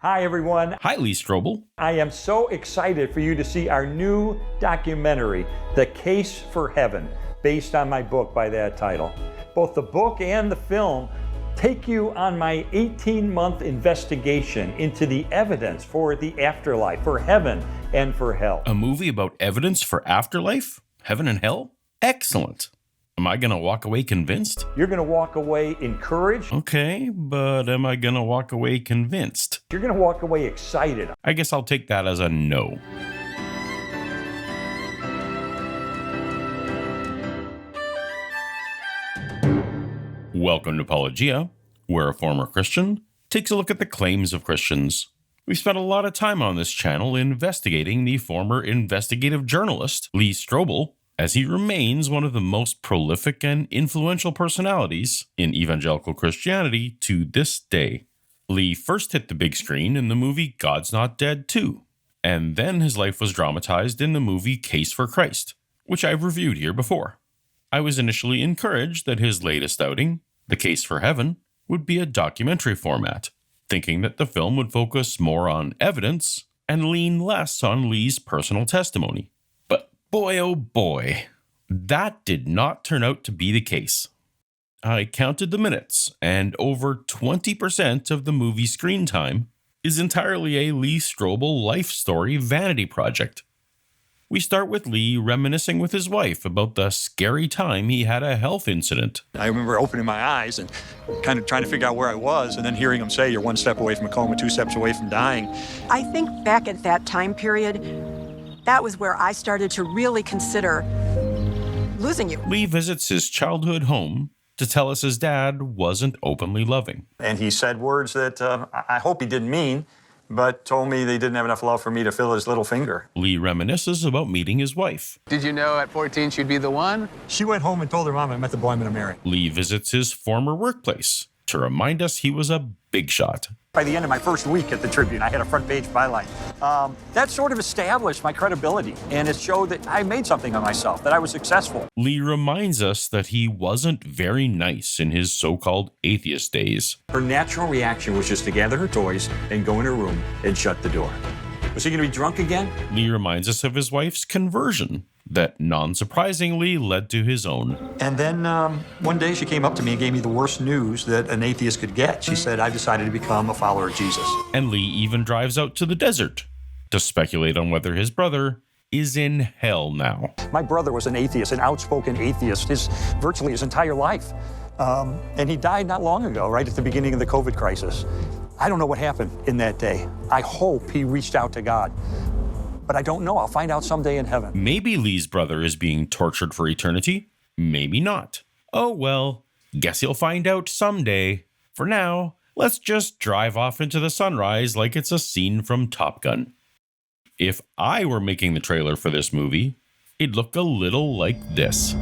Hi, everyone. Hi, Lee Strobel. I am so excited for you to see our new documentary, The Case for Heaven, based on my book by that title. Both the book and the film take you on my 18-month investigation into the evidence for the afterlife, for heaven and for hell. A movie about evidence for afterlife? Heaven and hell? Excellent. Am I going to walk away convinced? You're going to walk away encouraged. Okay, but am I going to walk away convinced? You're going to walk away excited. I guess I'll take that as a no. Welcome to Paulogia, where a former Christian takes a look at the claims of Christians. We spent a lot of time on this channel investigating the former investigative journalist, Lee Strobel, as he remains one of the most prolific and influential personalities in evangelical Christianity to this day. Lee first hit the big screen in the movie God's Not Dead 2, and then his life was dramatized in the movie Case for Christ, which I've reviewed here before. I was initially encouraged that his latest outing, The Case for Heaven, would be a documentary format, thinking that the film would focus more on evidence and lean less on Lee's personal testimony. But boy, oh boy, that did not turn out to be the case. I counted the minutes, and over 20% of the movie's screen time is entirely a Lee Strobel life story vanity project. We start with Lee reminiscing with his wife about the scary time he had a health incident. I remember opening my eyes and kind of trying to figure out where I was, and then hearing him say, "You're one step away from a coma, two steps away from dying." I think back at that time period, that was where I started to really consider losing you. Lee visits his childhood home to tell us his dad wasn't openly loving. And he said words that I hope he didn't mean, but told me they didn't have enough love for me to fill his little finger. Lee reminisces about meeting his wife. Did you know at 14 she'd be the one? She went home and told her mom I met the boy I'm going to marry. Lee visits his former workplace to remind us he was a big shot. By the end of my first week at the Tribune, I had a front page byline. That sort of established my credibility, and it showed that I made something of myself, that I was successful. Lee reminds us that he wasn't very nice in his so-called atheist days. Her natural reaction was just to gather her toys and go in her room and shut the door. Was he going to be drunk again? Lee reminds us of his wife's conversion that, non-surprisingly, led to his own. And then one day she came up to me and gave me the worst news that an atheist could get. She said, "I've decided to become a follower of Jesus." And Lee even drives out to the desert to speculate on whether his brother is in hell now. My brother was an atheist, an outspoken atheist, virtually his entire life. And he died not long ago, right at the beginning of the COVID crisis. I don't know what happened in that day. I hope he reached out to God. But I don't know. I'll find out someday in heaven. Maybe Lee's brother is being tortured for eternity. Maybe not. Oh well, guess he'll find out someday. For now, let's just drive off into the sunrise like it's a scene from Top Gun. If I were making the trailer for this movie, it'd look a little like this.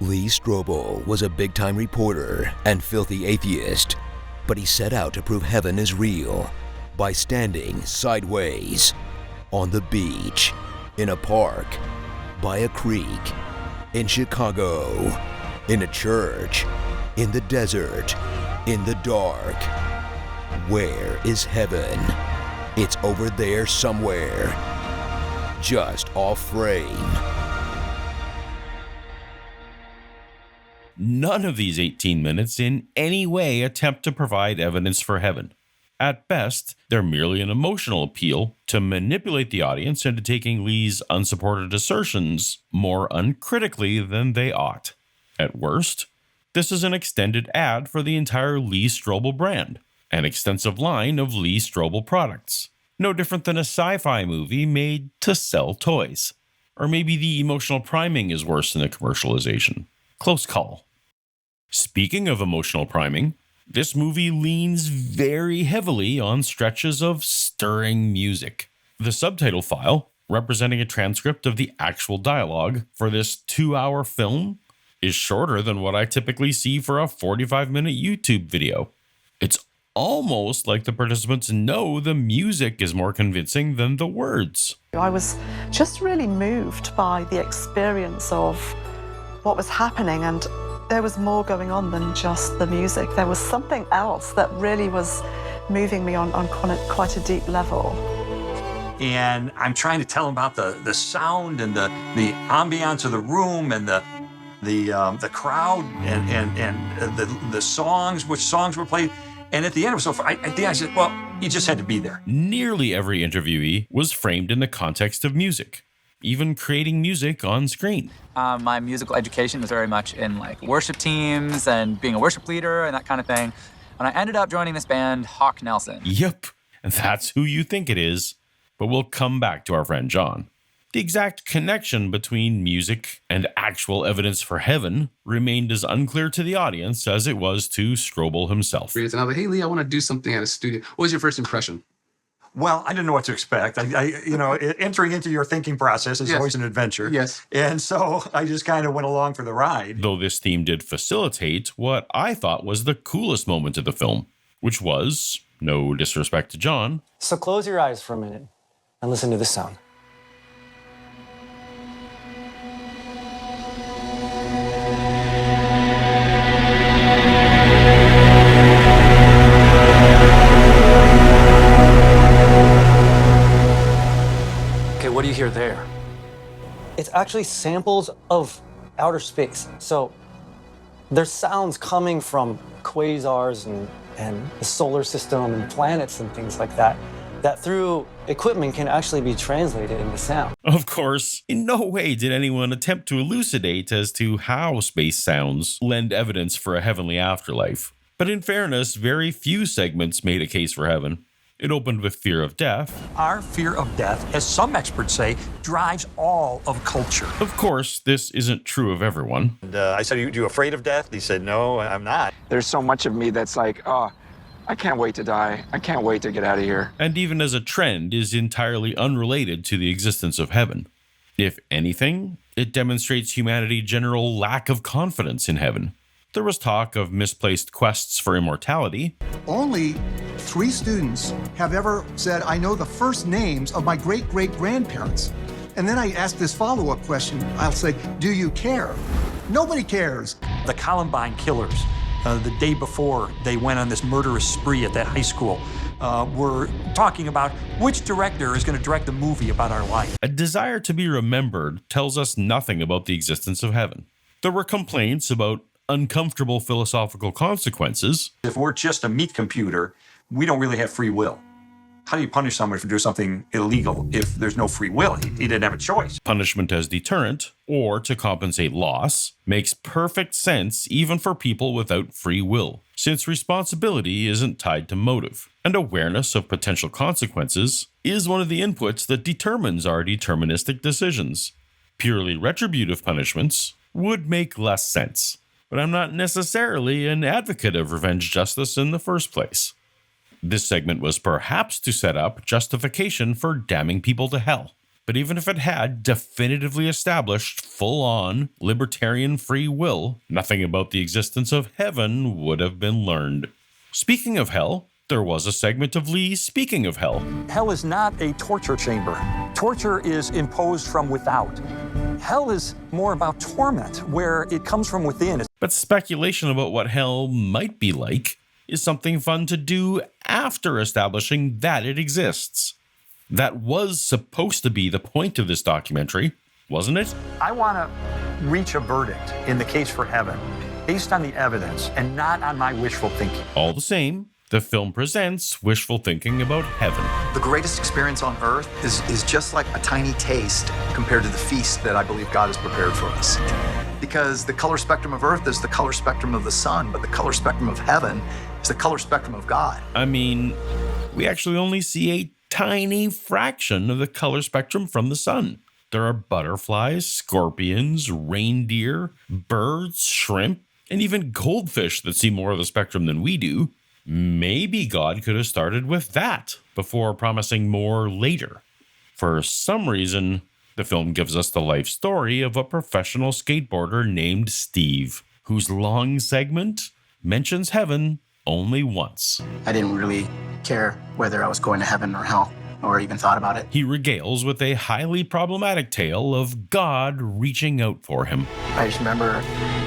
Lee Strobel was a big-time reporter and filthy atheist, but he set out to prove heaven is real by standing sideways on the beach, in a park, by a creek, in Chicago, in a church, in the desert, in the dark. Where is heaven? It's over there somewhere, just off frame. None of these 18 minutes in any way attempt to provide evidence for heaven. At best, they're merely an emotional appeal to manipulate the audience into taking Lee's unsupported assertions more uncritically than they ought. At worst, this is an extended ad for the entire Lee Strobel brand, an extensive line of Lee Strobel products. No different than a sci-fi movie made to sell toys. Or maybe the emotional priming is worse than the commercialization. Close call. Speaking of emotional priming, this movie leans very heavily on stretches of stirring music. The subtitle file, representing a transcript of the actual dialogue for this 2-hour film, is shorter than what I typically see for a 45-minute YouTube video. It's almost like the participants know the music is more convincing than the words. I was just really moved by the experience of what was happening, and there was more going on than just the music. There was something else that really was moving me on quite a deep level. And I'm trying to tell him about the sound and the ambiance of the room and the crowd and the songs, which songs were played. And at the end, it was so far. At the end, I said, well, you just had to be there. Nearly every interviewee was framed in the context of music, even creating music on screen. My musical education was very much in like worship teams and being a worship leader and that kind of thing. And I ended up joining this band, Hawk Nelson. Yep, and that's who you think it is. But we'll come back to our friend John. The exact connection between music and actual evidence for heaven remained as unclear to the audience as it was to Strobel himself. And I was like, hey, Lee, I want to do something at a studio. What was your first impression? Well, I didn't know what to expect. Entering into your thinking process is always an adventure. Yes. And so I just kind of went along for the ride. Though this theme did facilitate what I thought was the coolest moment of the film, which was, no disrespect to John. So close your eyes for a minute and listen to this sound. Okay, what do you hear there? It's actually samples of outer space. So there's sounds coming from quasars and the solar system and planets and things like that through equipment can actually be translated into sound. Of course, in no way did anyone attempt to elucidate as to how space sounds lend evidence for a heavenly afterlife. But in fairness, very few segments made a case for heaven. It opened with fear of death. Our fear of death, as some experts say, drives all of culture. Of course, this isn't true of everyone. And I said, you afraid of death? He said, no, I'm not. There's so much of me that's like, oh, I can't wait to die. I can't wait to get out of here. And even as a trend is entirely unrelated to the existence of heaven. If anything, it demonstrates humanity's general lack of confidence in heaven. There was talk of misplaced quests for immortality. Only 3 students have ever said, I know the first names of my great-great-grandparents. And then I ask this follow-up question. I'll say, do you care? Nobody cares. The Columbine killers, the day before they went on this murderous spree at that high school, were talking about which director is going to direct the movie about our life. A desire to be remembered tells us nothing about the existence of heaven. There were complaints about uncomfortable philosophical consequences. If we're just a meat computer, we don't really have free will. How do you punish someone for doing something illegal if there's no free will? He didn't have a choice. Punishment as deterrent, or to compensate loss, makes perfect sense even for people without free will, since responsibility isn't tied to motive, and awareness of potential consequences is one of the inputs that determines our deterministic decisions. Purely retributive punishments would make less sense. But I'm not necessarily an advocate of revenge justice in the first place. This segment was perhaps to set up justification for damning people to hell. But even if it had definitively established full-on libertarian free will, nothing about the existence of heaven would have been learned. Speaking of hell, there was a segment of Lee speaking of hell. Hell is not a torture chamber. Torture is imposed from without. Hell is more about torment, where it comes from within. But speculation about what hell might be like is something fun to do after establishing that it exists. That was supposed to be the point of this documentary, wasn't it? I want to reach a verdict in the case for heaven based on the evidence and not on my wishful thinking. All the same, the film presents wishful thinking about heaven. The greatest experience on earth is just like a tiny taste compared to the feast that I believe God has prepared for us. Because the color spectrum of earth is the color spectrum of the sun, but the color spectrum of heaven is the color spectrum of God. I mean, we actually only see a tiny fraction of the color spectrum from the sun. There are butterflies, scorpions, reindeer, birds, shrimp, and even goldfish that see more of the spectrum than we do. Maybe God could have started with that before promising more later. For some reason, the film gives us the life story of a professional skateboarder named Steve, whose long segment mentions heaven only once. I didn't really care whether I was going to heaven or hell. or even thought about it. He regales with a highly problematic tale of God reaching out for him. I just remember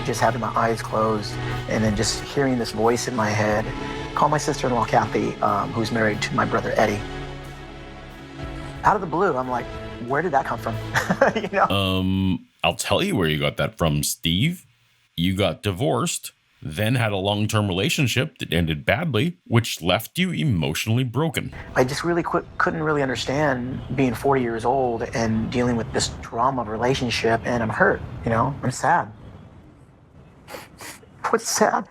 just having my eyes closed and then just hearing this voice in my head call my sister-in-law, Kathy, who's married to my brother, Eddie. Out of the blue, I'm like, where did that come from? You know? I'll tell you where you got that from, Steve. You got divorced, then had a long-term relationship that ended badly, which left you emotionally broken. I just really couldn't really understand being 40 years old and dealing with this trauma of relationship, and I'm hurt, you know? I'm sad. What's sad?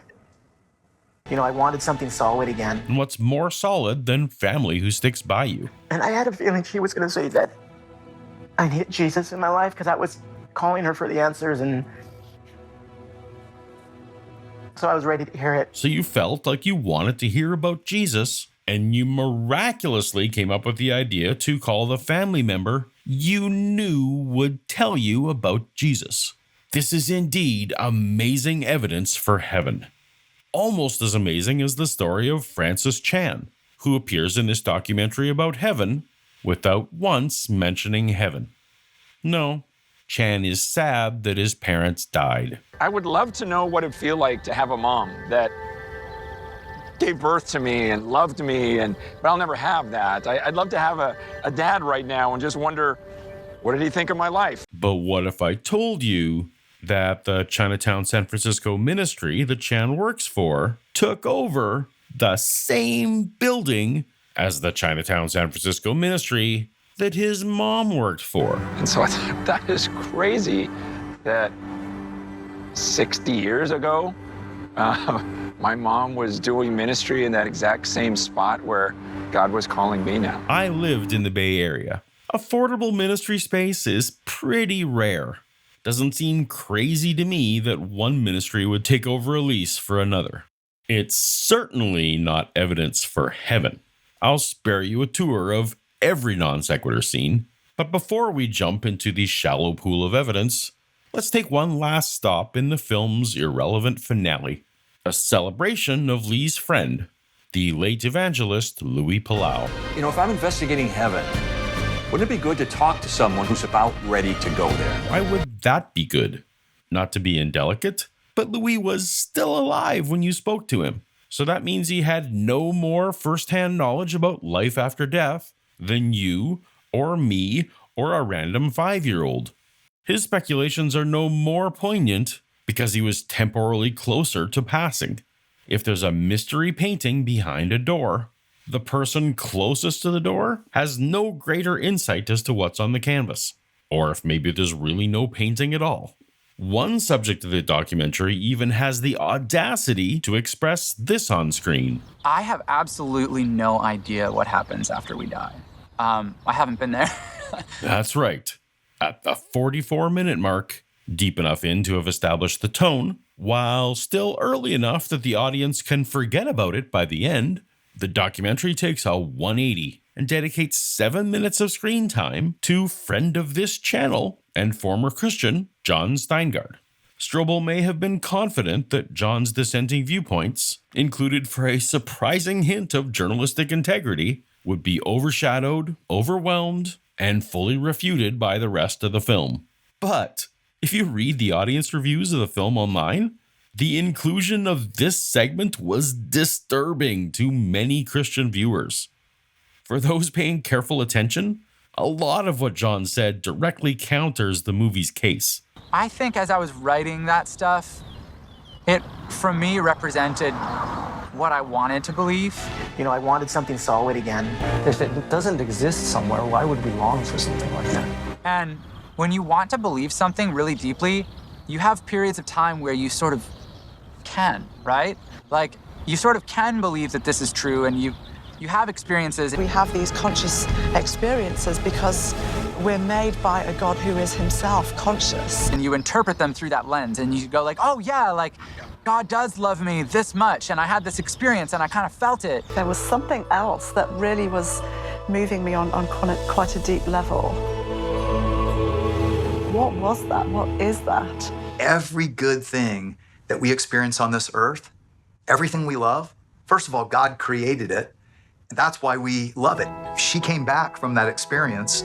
You know, I wanted something solid again. And what's more solid than family who sticks by you? And I had a feeling she was going to say that I need Jesus in my life because I was calling her for the answers, and so I was ready to hear it. So you felt like you wanted to hear about Jesus, and you miraculously came up with the idea to call the family member you knew would tell you about Jesus. This is indeed amazing evidence for heaven. Almost as amazing as the story of Francis Chan, who appears in this documentary about heaven without once mentioning heaven. No, Chan is sad that his parents died. I would love to know what it'd feel like to have a mom that gave birth to me and loved me, but I'll never have that. I'd love to have a dad right now and just wonder, what did he think of my life? But what if I told you that the Chinatown San Francisco ministry that Chan works for took over the same building as the Chinatown San Francisco ministry that his mom worked for? And so I thought, that is crazy that 60 years ago, my mom was doing ministry in that exact same spot where God was calling me now. I lived in the Bay Area. Affordable ministry space is pretty rare. Doesn't seem crazy to me that one ministry would take over a lease for another. It's certainly not evidence for heaven. I'll spare you a tour of every non sequitur scene, but before we jump into the shallow pool of evidence, let's take one last stop in the film's irrelevant finale, a celebration of Lee's friend, the late evangelist Louis Palau. You know, if I'm investigating heaven, wouldn't it be good to talk to someone who's about ready to go there? Why would that be good? Not to be indelicate, but Louis was still alive when you spoke to him. So that means he had no more firsthand knowledge about life after death than you or me or a random 5-year-old. His speculations are no more poignant because he was temporally closer to passing. If there's a mystery painting behind a door, the person closest to the door has no greater insight as to what's on the canvas, or if maybe there's really no painting at all. One subject of the documentary even has the audacity to express this on screen. I have absolutely no idea what happens after we die. I haven't been there. That's right. At the 44-minute mark, deep enough in to have established the tone, while still early enough that the audience can forget about it by the end, the documentary takes a 180 and dedicates 7 minutes of screen time to friend of this channel and former Christian John Steingard. Strobel may have been confident that John's dissenting viewpoints, included for a surprising hint of journalistic integrity, would be overshadowed, overwhelmed, and fully refuted by the rest of the film. But if you read the audience reviews of the film online, the inclusion of this segment was disturbing to many Christian viewers. For those paying careful attention, a lot of what John said directly counters the movie's case. I think as I was writing that stuff, it, for me, represented what I wanted to believe. You know, I wanted something solid again. If it doesn't exist somewhere, why would we long for something like that? And when you want to believe something really deeply, you have periods of time where you sort of can, right? Like, you sort of can believe that this is true, and you have experiences. We have these conscious experiences because we're made by a God who is himself conscious. And you interpret them through that lens, and you go like, oh yeah, like, God does love me this much, and I had this experience, and I kind of felt it. There was something else that really was moving me on quite a deep level. What was that? What is that? Every good thing that we experience on this earth, everything we love, first of all, God created it. That's why we love it. She came back from that experience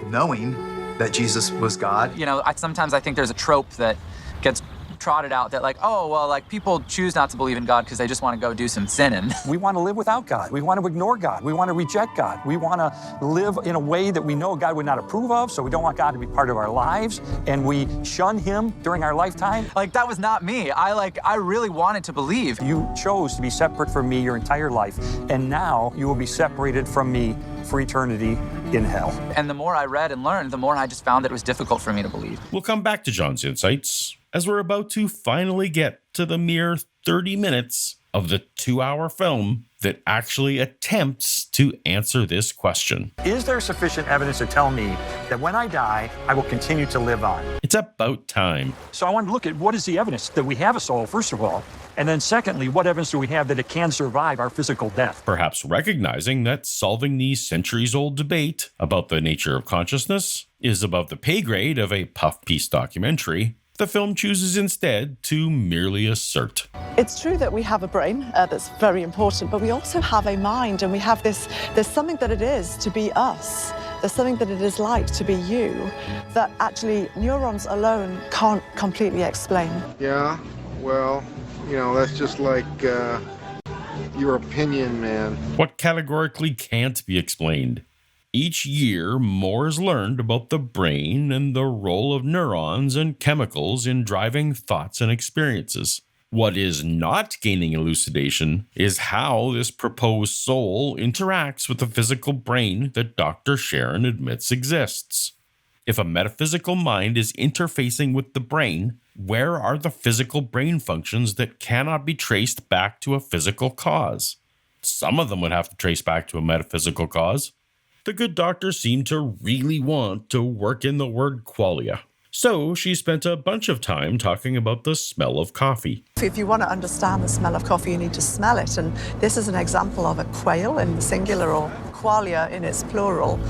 knowing that Jesus was God. You know, sometimes I think there's a trope that gets trotted out that like, oh, well, like people choose not to believe in God because they just want to go do some sinning. We want to live without God. We want to ignore God. We want to reject God. We want to live in a way that we know God would not approve of, so we don't want God to be part of our lives, and we shun him during our lifetime. Like, that was not me. I really wanted to believe. You chose to be separate from me your entire life, and now you will be separated from me for eternity in hell. And the more I read and learned, the more I just found that it was difficult for me to believe. We'll come back to John's insights as we're about to finally get to the mere 30 minutes of the 2-hour film that actually attempts to answer this question. Is there sufficient evidence to tell me that when I die, I will continue to live on? It's about time. So I want to look at what is the evidence that we have a soul, first of all, and then secondly, what evidence do we have that it can survive our physical death? Perhaps recognizing that solving the centuries-old debate about the nature of consciousness is above the pay grade of a puff-piece documentary, the film chooses instead to merely assert. It's true that we have a brain that's very important, but we also have a mind, and we have there's something that it is to be us. There's something that it is like to be you that actually neurons alone can't completely explain. Yeah, well, you know, that's just like your opinion, man. What categorically can't be explained? Each year, more is learned about the brain and the role of neurons and chemicals in driving thoughts and experiences. What is not gaining elucidation is how this proposed soul interacts with the physical brain that Dr. Sharon admits exists. If a metaphysical mind is interfacing with the brain, where are the physical brain functions that cannot be traced back to a physical cause? Some of them would have to trace back to a metaphysical cause. The good doctor seemed to really want to work in the word qualia. So she spent a bunch of time talking about the smell of coffee. If you want to understand the smell of coffee, you need to smell it. And this is an example of a quail in the singular or qualia in its plural.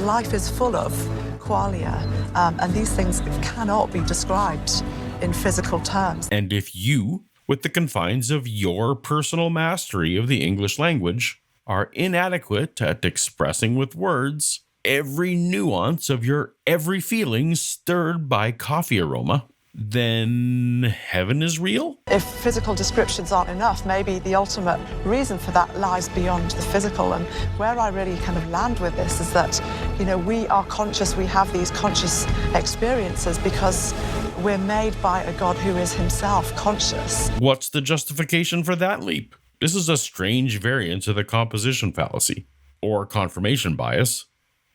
Life is full of qualia, and these things cannot be described in physical terms. And if you, with the confines of your personal mastery of the English language, are inadequate at expressing with words every nuance of your every feeling stirred by coffee aroma, then heaven is real? If physical descriptions aren't enough, maybe the ultimate reason for that lies beyond the physical. And where I really kind of land with this is that, you know, we are conscious, we have these conscious experiences because we're made by a God who is himself conscious. What's the justification for that leap? This is a strange variant of the composition fallacy, or confirmation bias,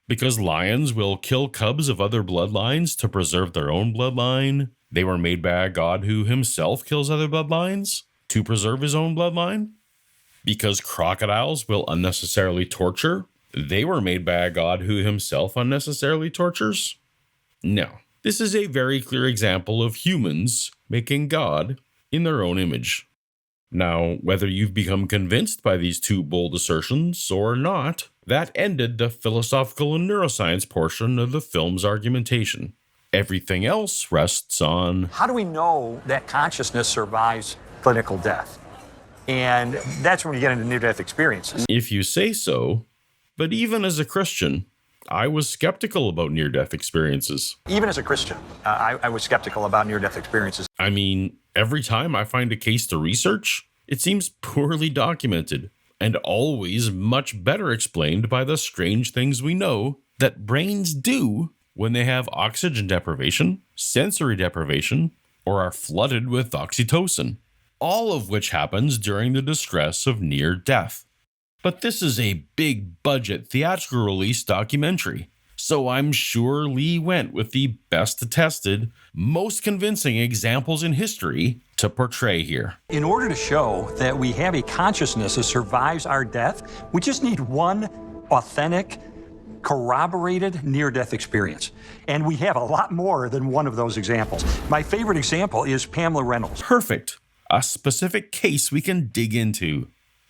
because lions will kill cubs of other bloodlines to preserve their own bloodline. They were made by a God who himself kills other bloodlines to preserve his own bloodline. Because crocodiles will unnecessarily torture, they were made by a God who himself unnecessarily tortures. No, this is a very clear example of humans making God in their own image. Now, whether you've become convinced by these two bold assertions or not, that ended the philosophical and neuroscience portion of the film's argumentation. Everything else rests on... How do we know that consciousness survives clinical death? And that's when you get into near-death experiences. If you say so, but even as a Christian, I was skeptical about near-death experiences. Even as a Christian, I was skeptical about near-death experiences. I mean, every time I find a case to research, it seems poorly documented and always much better explained by the strange things we know that brains do when they have oxygen deprivation, sensory deprivation, or are flooded with oxytocin, all of which happens during the distress of near death. But this is a big-budget theatrical release documentary, so I'm sure Lee went with the best attested, most convincing examples in history to portray here. In order to show that we have a consciousness that survives our death, we just need one authentic, corroborated near-death experience. And we have a lot more than one of those examples. My favorite example is Pamela Reynolds. Perfect. A specific case we can dig into.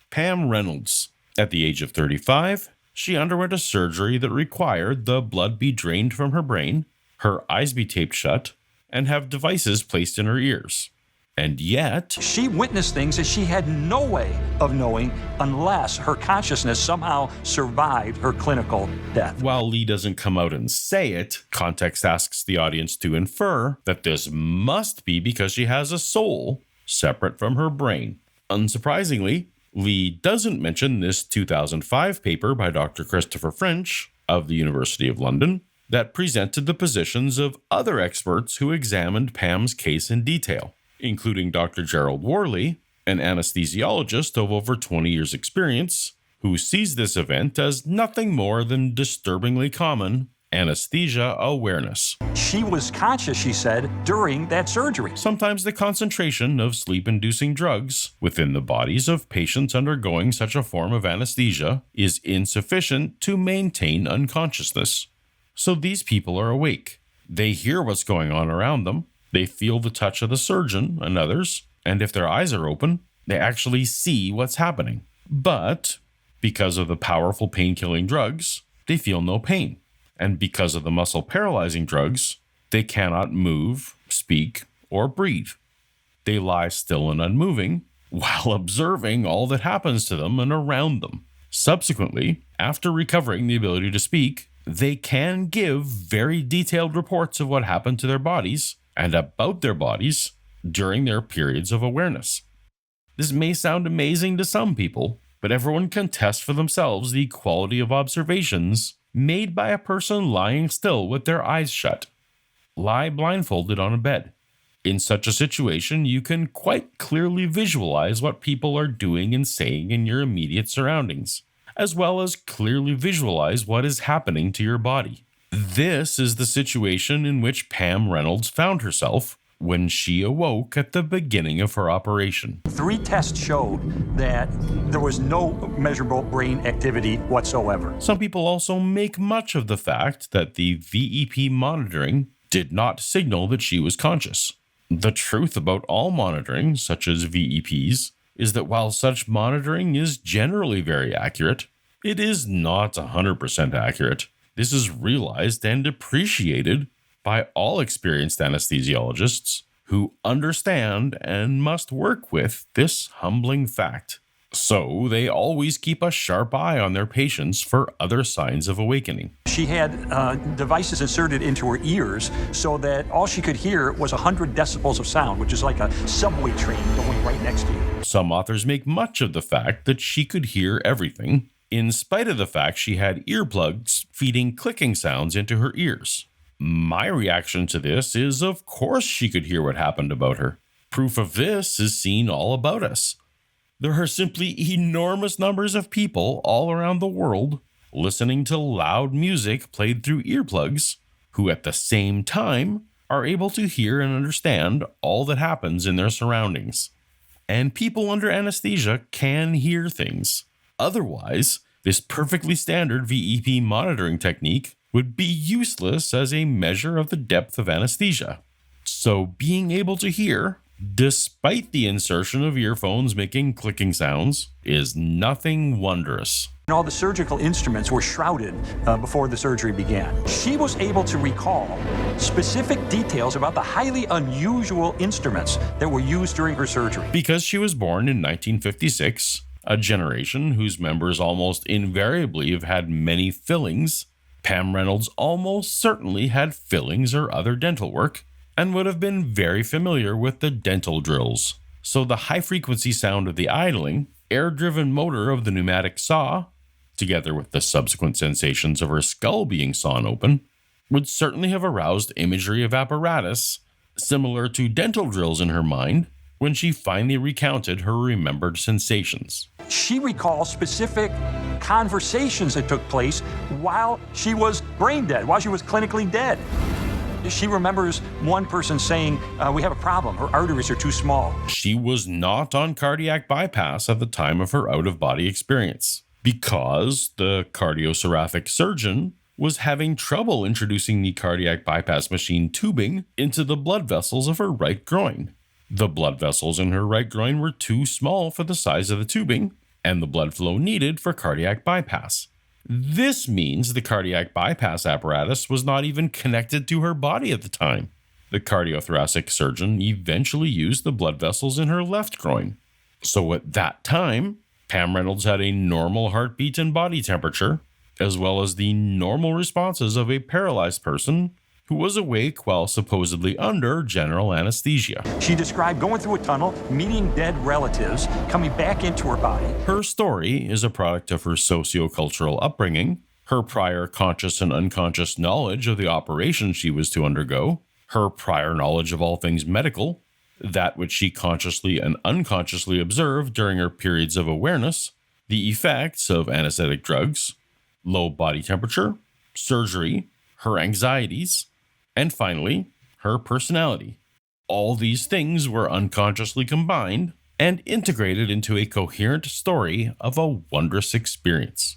Pam Reynolds. At the age of 35, she underwent a surgery that required the blood be drained from her brain, her eyes be taped shut, and have devices placed in her ears. And yet, she witnessed things that she had no way of knowing unless her consciousness somehow survived her clinical death. While Lee doesn't come out and say it, context asks the audience to infer that this must be because she has a soul separate from her brain. Unsurprisingly, Lee doesn't mention this 2005 paper by Dr. Christopher French of the University of London that presented the positions of other experts who examined Pam's case in detail, including Dr. Gerald Worley, an anesthesiologist of over 20 years' experience, who sees this event as nothing more than disturbingly common anesthesia awareness. She was conscious, she said, during that surgery. Sometimes the concentration of sleep-inducing drugs within the bodies of patients undergoing such a form of anesthesia is insufficient to maintain unconsciousness. So these people are awake. They hear what's going on around them. They feel the touch of the surgeon and others, and if their eyes are open, they actually see what's happening. But because of the powerful pain-killing drugs, they feel no pain. And because of the muscle-paralyzing drugs, they cannot move, speak, or breathe. They lie still and unmoving while observing all that happens to them and around them. Subsequently, after recovering the ability to speak, they can give very detailed reports of what happened to their bodies and about their bodies during their periods of awareness. This may sound amazing to some people, but everyone can test for themselves the quality of observations made by a person lying still with their eyes shut. Lie blindfolded on a bed. In such a situation, you can quite clearly visualize what people are doing and saying in your immediate surroundings, as well as clearly visualize what is happening to your body. This is the situation in which Pam Reynolds found herself when she awoke at the beginning of her operation. 3 tests showed that there was no measurable brain activity whatsoever. Some people also make much of the fact that the VEP monitoring did not signal that she was conscious. The truth about all monitoring, such as VEPs, is that while such monitoring is generally very accurate, it is not 100% accurate. This is realized and appreciated by all experienced anesthesiologists who understand and must work with this humbling fact. So they always keep a sharp eye on their patients for other signs of awakening. She had devices inserted into her ears so that all she could hear was 100 decibels of sound, which is like a subway train going right next to you. Some authors make much of the fact that she could hear everything, in spite of the fact she had earplugs feeding clicking sounds into her ears. My reaction to this is, of course she could hear what happened about her. Proof of this is seen all about us. There are simply enormous numbers of people all around the world listening to loud music played through earplugs, who at the same time are able to hear and understand all that happens in their surroundings. And people under anesthesia can hear things. Otherwise, this perfectly standard VEP monitoring technique would be useless as a measure of the depth of anesthesia. So being able to hear, despite the insertion of earphones making clicking sounds, is nothing wondrous. All the surgical instruments were shrouded before the surgery began. She was able to recall specific details about the highly unusual instruments that were used during her surgery. Because she was born in 1956, a generation whose members almost invariably have had many fillings, Pam Reynolds almost certainly had fillings or other dental work and would have been very familiar with the dental drills. So the high-frequency sound of the idling, air-driven motor of the pneumatic saw, together with the subsequent sensations of her skull being sawn open, would certainly have aroused imagery of apparatus similar to dental drills in her mind when she finally recounted her remembered sensations. She recalls specific conversations that took place while she was brain dead, while she was clinically dead. She remembers one person saying, we have a problem, her arteries are too small. She was not on cardiac bypass at the time of her out-of-body experience because the cardiothoracic surgeon was having trouble introducing the cardiac bypass machine tubing into the blood vessels of her right groin. The blood vessels in her right groin were too small for the size of the tubing and the blood flow needed for cardiac bypass. This means the cardiac bypass apparatus was not even connected to her body at the time. The cardiothoracic surgeon eventually used the blood vessels in her left groin. So at that time, Pam Reynolds had a normal heartbeat and body temperature, as well as the normal responses of a paralyzed person who was awake while supposedly under general anesthesia. She described going through a tunnel, meeting dead relatives, coming back into her body. Her story is a product of her sociocultural upbringing, her prior conscious and unconscious knowledge of the operation she was to undergo, her prior knowledge of all things medical, that which she consciously and unconsciously observed during her periods of awareness, the effects of anesthetic drugs, low body temperature, surgery, her anxieties, and finally, her personality. All these things were unconsciously combined and integrated into a coherent story of a wondrous experience.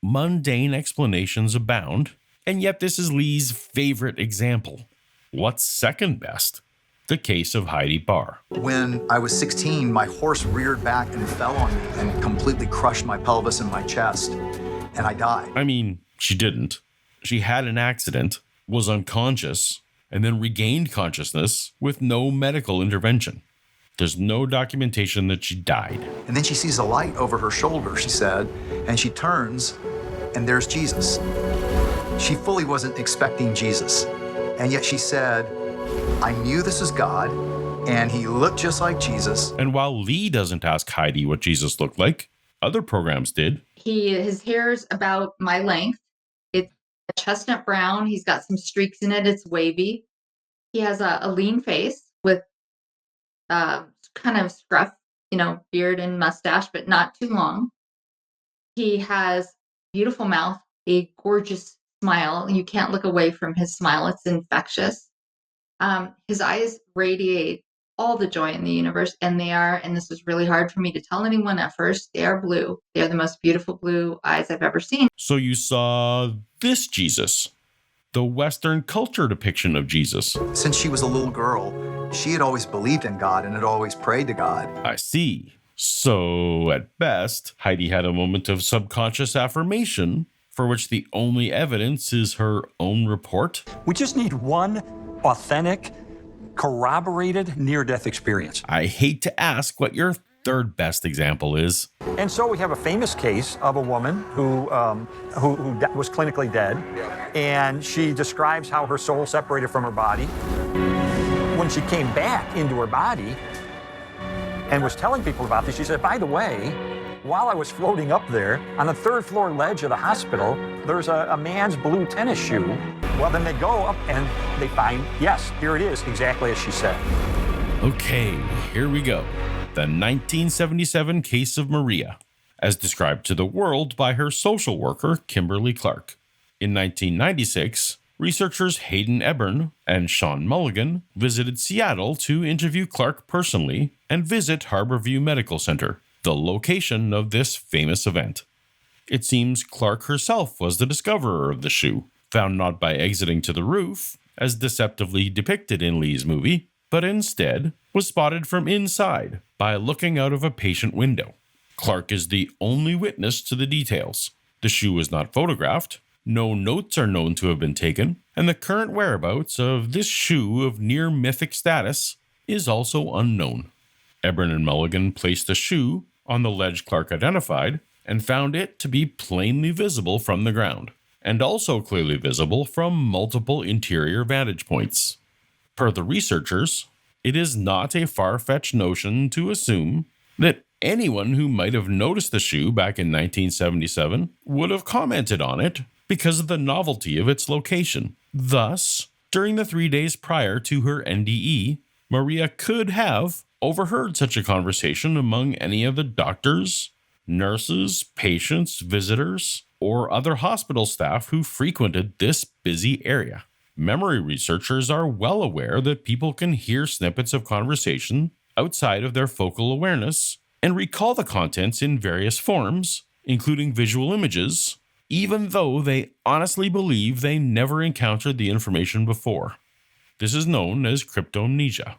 Mundane explanations abound, and yet this is Lee's favorite example. What's second best? The case of Heidi Barr. When I was 16, my horse reared back and fell on me and completely crushed my pelvis and my chest, and I died. I mean, she didn't. She had an accident, was unconscious, and then regained consciousness with no medical intervention. There's no documentation that she died. And then she sees a light over her shoulder, she said, and she turns, and there's Jesus. She fully wasn't expecting Jesus. And yet she said, I knew this is God, and he looked just like Jesus. And while Lee doesn't ask Heidi what Jesus looked like, other programs did. His hair's about my length. It's a chestnut brown. He's got some streaks in it. It's wavy. He has a lean face with kind of scruff, beard and mustache, but not too long. He has beautiful mouth, a gorgeous smile. You can't look away from his smile. It's infectious. His eyes radiate all the joy in the universe, and this was really hard for me to tell anyone at first, they are blue. They are the most beautiful blue eyes I've ever seen. So you saw this Jesus, the Western culture depiction of Jesus. Since she was a little girl, she had always believed in God and had always prayed to God. I see. So at best, Heidi had a moment of subconscious affirmation for which the only evidence is her own report. We just need one authentic, corroborated near-death experience. I hate to ask what your third best example is. And so we have a famous case of a woman who was clinically dead, and she describes how her soul separated from her body. When she came back into her body and was telling people about this, she said, by the way, while I was floating up there on the third floor ledge of the hospital, there's a man's blue tennis shoe. Well, then they go up and they find, yes, here it is, exactly as she said. Okay, here we go. The 1977 case of Maria, as described to the world by her social worker, Kimberly Clark. In 1996, researchers Hayden Ebern and Sean Mulligan visited Seattle to interview Clark personally and visit Harborview Medical Center, the location of this famous event. It seems Clark herself was the discoverer of the shoe, found not by exiting to the roof, as deceptively depicted in Lee's movie, but instead was spotted from inside by looking out of a patient window. Clark is the only witness to the details. The shoe was not photographed, no notes are known to have been taken, and the current whereabouts of this shoe of near mythic status is also unknown. Ebern and Mulligan placed the shoe on the ledge Clark identified and found it to be plainly visible from the ground, and also clearly visible from multiple interior vantage points. Per the researchers, it is not a far-fetched notion to assume that anyone who might have noticed the shoe back in 1977 would have commented on it because of the novelty of its location. Thus, during the 3 days prior to her NDE, Maria could have overheard such a conversation among any of the doctors, nurses, patients, visitors, or other hospital staff who frequented this busy area. Memory researchers are well aware that people can hear snippets of conversation outside of their focal awareness and recall the contents in various forms, including visual images, even though they honestly believe they never encountered the information before. This is known as cryptomnesia.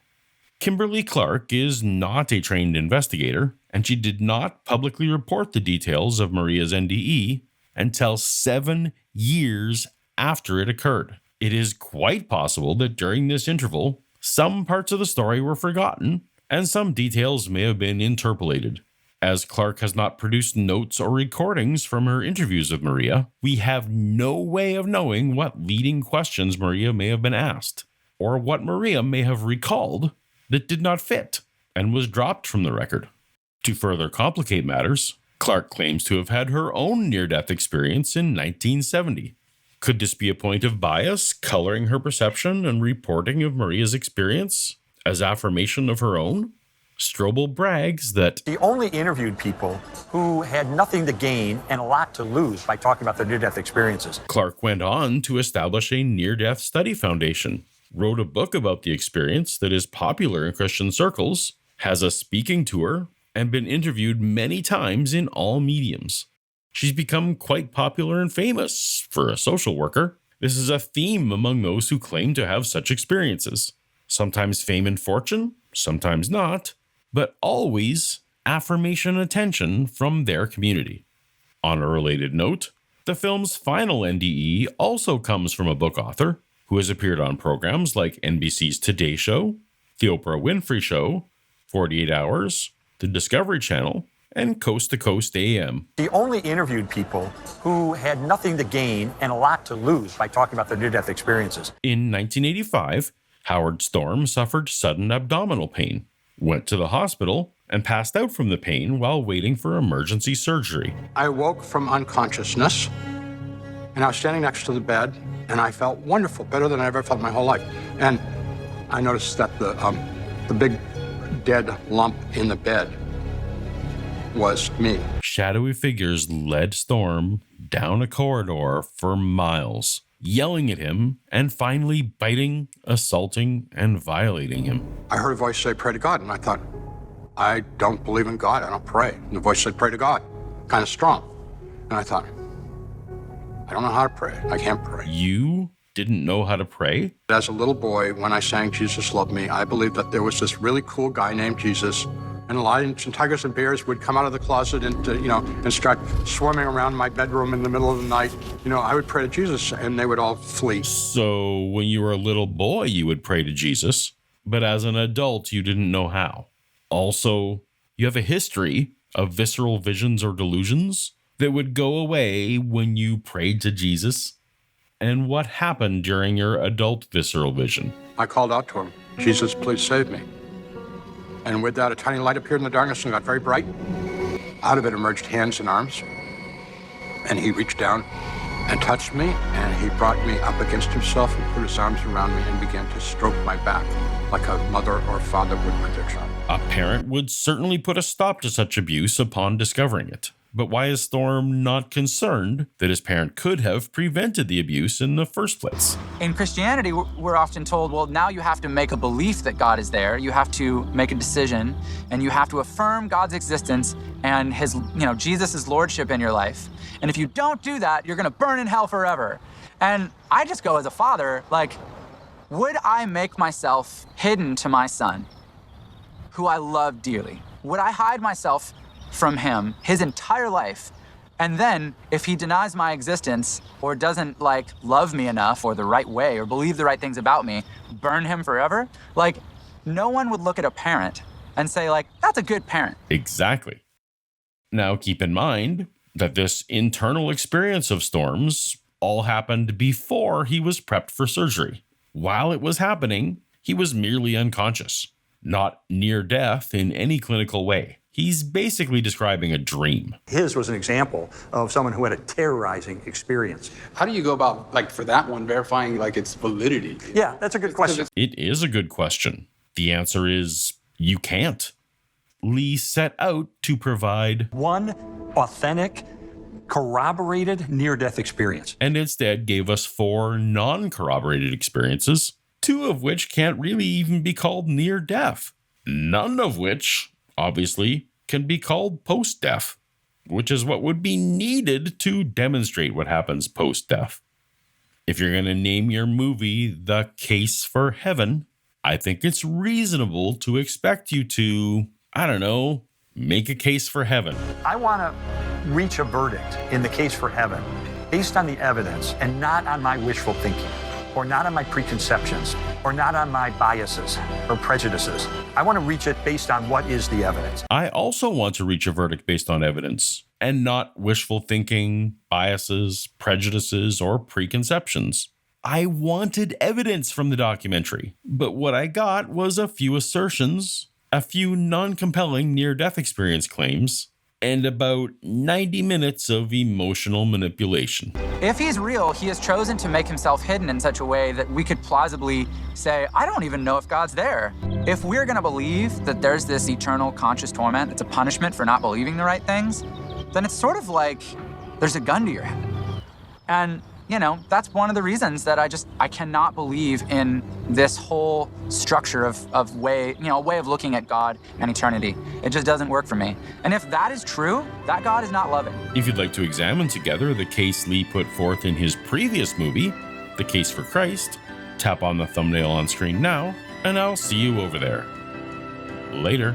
Kimberly Clark is not a trained investigator, and she did not publicly report the details of Maria's NDE until 7 years after it occurred. It is quite possible that during this interval, some parts of the story were forgotten and some details may have been interpolated. As Clark has not produced notes or recordings from her interviews with Maria, we have no way of knowing what leading questions Maria may have been asked, or what Maria may have recalled that did not fit and was dropped from the record. To further complicate matters, Clark claims to have had her own near-death experience in 1970. Could this be a point of bias coloring her perception and reporting of Maria's experience as affirmation of her own? Strobel brags that he only interviewed people who had nothing to gain and a lot to lose by talking about their near-death experiences. Clark went on to establish a near-death study foundation, wrote a book about the experience that is popular in Christian circles, has a speaking tour, and been interviewed many times in all mediums. She's become quite popular and famous for a social worker. This is a theme among those who claim to have such experiences. Sometimes fame and fortune, sometimes not, but always affirmation and attention from their community. On a related note, the film's final NDE also comes from a book author who has appeared on programs like NBC's Today Show, The Oprah Winfrey Show, 48 Hours, The Discovery Channel, and Coast to Coast AM. He only interviewed people who had nothing to gain and a lot to lose by talking about their near-death experiences. In 1985, Howard Storm suffered sudden abdominal pain, went to the hospital, and passed out from the pain while waiting for emergency surgery. I awoke from unconsciousness, and I was standing next to the bed, and I felt wonderful, better than I ever felt in my whole life. And I noticed that the big dead lump in the bed was me. Shadowy figures led Storm down a corridor for miles, yelling at him and finally biting, assaulting, and violating him. I heard a voice say, "Pray to God," and I thought, I don't believe in God, I don't pray. And the voice said, "Pray to God," kind of strong. And I thought, I don't know how to pray. I can't pray. You didn't know how to pray? As a little boy, when I sang Jesus Loved Me, I believed that there was this really cool guy named Jesus, and lions and tigers and bears would come out of the closet and start swarming around my bedroom in the middle of the night. I would pray to Jesus and they would all flee. So when you were a little boy, you would pray to Jesus, but as an adult, you didn't know how. Also, you have a history of visceral visions or delusions that would go away when you prayed to Jesus. And what happened during your adult visceral vision? I called out to him, "Jesus, please save me." And with that, a tiny light appeared in the darkness and got very bright. Out of it emerged hands and arms. And he reached down and touched me, and he brought me up against himself and put his arms around me and began to stroke my back like a mother or father would with their child. A parent would certainly put a stop to such abuse upon discovering it. But why is Storm not concerned that his parent could have prevented the abuse in the first place? In Christianity, we're often told, well, now you have to make a belief that God is there. You have to make a decision, and you have to affirm God's existence and his, Jesus' lordship in your life. And if you don't do that, you're gonna burn in hell forever. And I just go as a father, would I make myself hidden to my son, who I love dearly? Would I hide myself from him his entire life, and then if he denies my existence or doesn't love me enough or the right way or believe the right things about me, burn him forever? No one would look at a parent and say that's a good parent. Exactly. Now keep in mind that this internal experience of Storm's all happened before he was prepped for surgery. While it was happening, he was merely unconscious, not near death in any clinical way. He's basically describing a dream. His was an example of someone who had a terrorizing experience. How do you go about, for that one, verifying, its validity? Yeah, that's a good question. It is a good question. The answer is you can't. Lee set out to provide one authentic, corroborated near-death experience. And instead gave us 4 non-corroborated experiences, 2 of which can't really even be called near-death. None of which, obviously, can be called post-death, which is what would be needed to demonstrate what happens post-death. If you're going to name your movie The Case for Heaven, I think it's reasonable to expect you to, make a case for heaven. I want to reach a verdict in the case for heaven based on the evidence and not on my wishful thinking. or not on my preconceptions, or not on my biases or prejudices. I want to reach it based on what is the evidence. I also want to reach a verdict based on evidence and not wishful thinking, biases, prejudices, or preconceptions. I wanted evidence from the documentary, but what I got was a few assertions, a few non-compelling near-death experience claims, and about 90 minutes of emotional manipulation. If he's real, he has chosen to make himself hidden in such a way that we could plausibly say, I don't even know if God's there. If we're gonna believe that there's this eternal conscious torment, it's a punishment for not believing the right things, then it's sort of like there's a gun to your head. And you know, that's one of the reasons that I cannot believe in this whole structure of way, a way of looking at God and eternity. It just doesn't work for me. And if that is true, that God is not loving. If you'd like to examine together the case Lee put forth in his previous movie, The Case for Christ, tap on the thumbnail on screen now, and I'll see you over there. Later.